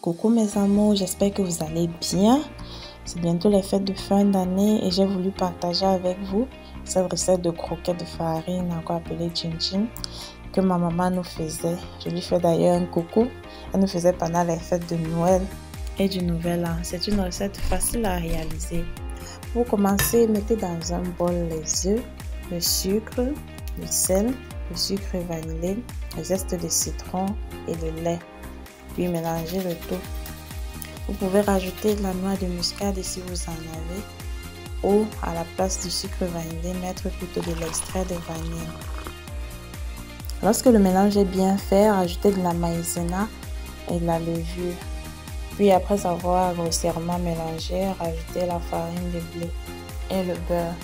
Coucou mes amours, j'espère que vous allez bien. C'est bientôt les fêtes de fin d'année et j'ai voulu partager avec vous cette recette de croquettes de farine, encore appelée chin-chin, que ma maman nous faisait. Je lui fais d'ailleurs un coucou. Elle nous faisait pendant les fêtes de Noël et du Nouvel An. C'est une recette facile à réaliser. Pour commencer, mettez dans un bol les œufs, le sucre, le sel, le sucre vanillé, les zestes de citron et le lait. Puis mélangez le tout. Vous pouvez rajouter de la noix de muscade si vous en avez, ou à la place du sucre vanillé, mettre plutôt de l'extrait de vanille. Lorsque le mélange est bien fait, rajoutez de la maïzena et de la levure. Puis après avoir grossièrement mélangé, rajoutez la farine de blé et le beurre.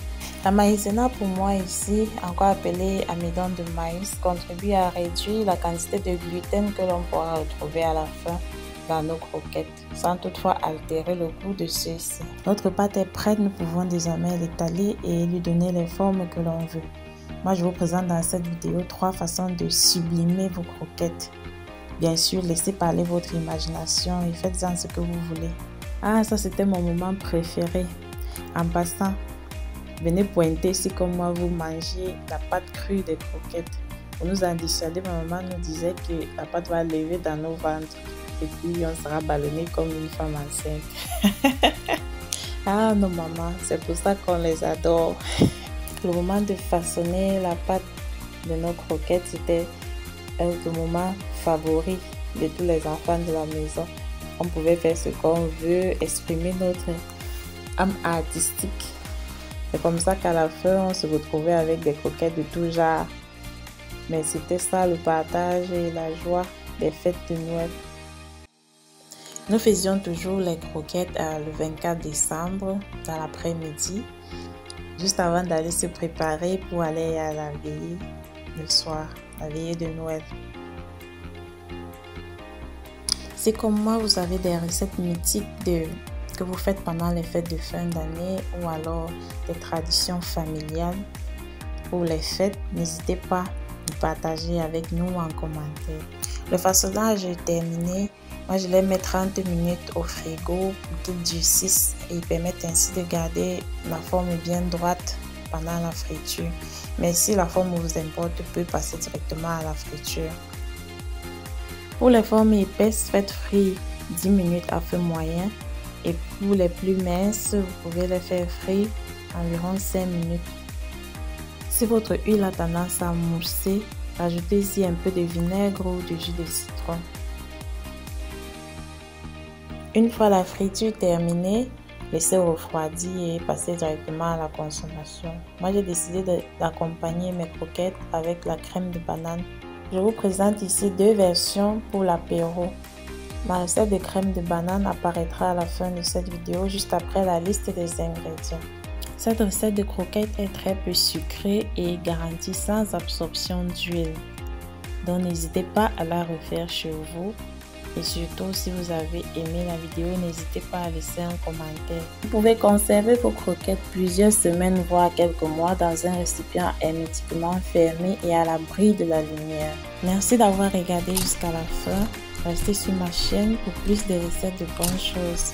La maïzena, pour moi ici, encore appelée amidon de maïs, contribue à réduire la quantité de gluten que l'on pourra retrouver à la fin dans nos croquettes, sans toutefois altérer le goût de ceux-ci. Notre pâte est prête, nous pouvons désormais l'étaler et lui donner les formes que l'on veut. Moi, je vous présente dans cette vidéo 3 façons de sublimer vos croquettes. Bien sûr, laissez parler votre imagination et faites-en ce que vous voulez. Ah, ça c'était mon moment préféré. En passant, venez pointer si comme moi vous mangez la pâte crue des croquettes. Pour nous en dissuader, ma maman nous disait que la pâte va lever dans nos ventres et puis on sera ballonné comme une femme enceinte. Ah non maman, c'est pour ça qu'on les adore. Le moment de façonner la pâte de nos croquettes, c'était le moment favori de tous les enfants de la maison. On pouvait faire ce qu'on veut, exprimer notre âme artistique. C'est comme ça qu'à la fin, on se retrouvait avec des croquettes de tout genre. Mais c'était ça le partage et la joie des fêtes de Noël. Nous faisions toujours les croquettes le 24 décembre dans l'après-midi, juste avant d'aller se préparer pour aller à la veillée le soir, la veillée de Noël. Si comme moi, vous avez des recettes mythiques que vous faites pendant les fêtes de fin d'année ou alors des traditions familiales pour les fêtes, n'hésitez pas à nous partager avec nous en commentaire. Le façonnage est terminé. Moi, je les mets 30 minutes au frigo pour qu'ils durcissent et ils permettent ainsi de garder la forme bien droite pendant la friture. Mais si la forme vous importe, vous pouvez passer directement à la friture. Pour les formes épaisses, faites frire 10 minutes à feu moyen. Et pour les plus minces, vous pouvez les faire frire environ 5 minutes. Si votre huile a tendance à mousser, ajoutez-y un peu de vinaigre ou de jus de citron. Une fois la friture terminée, laissez refroidir et passer directement à la consommation. Moi, j'ai décidé d'accompagner mes croquettes avec la crème de banane. Je vous présente ici deux versions pour l'apéro. Ma recette de crème de banane apparaîtra à la fin de cette vidéo, juste après la liste des ingrédients. Cette recette de croquettes est très peu sucrée et garantie sans absorption d'huile. Donc n'hésitez pas à la refaire chez vous. Et surtout, si vous avez aimé la vidéo, n'hésitez pas à laisser un commentaire. Vous pouvez conserver vos croquettes plusieurs semaines, voire quelques mois, dans un récipient hermétiquement fermé et à l'abri de la lumière. Merci d'avoir regardé jusqu'à la fin. Restez sur ma chaîne pour plus de recettes de bonnes choses.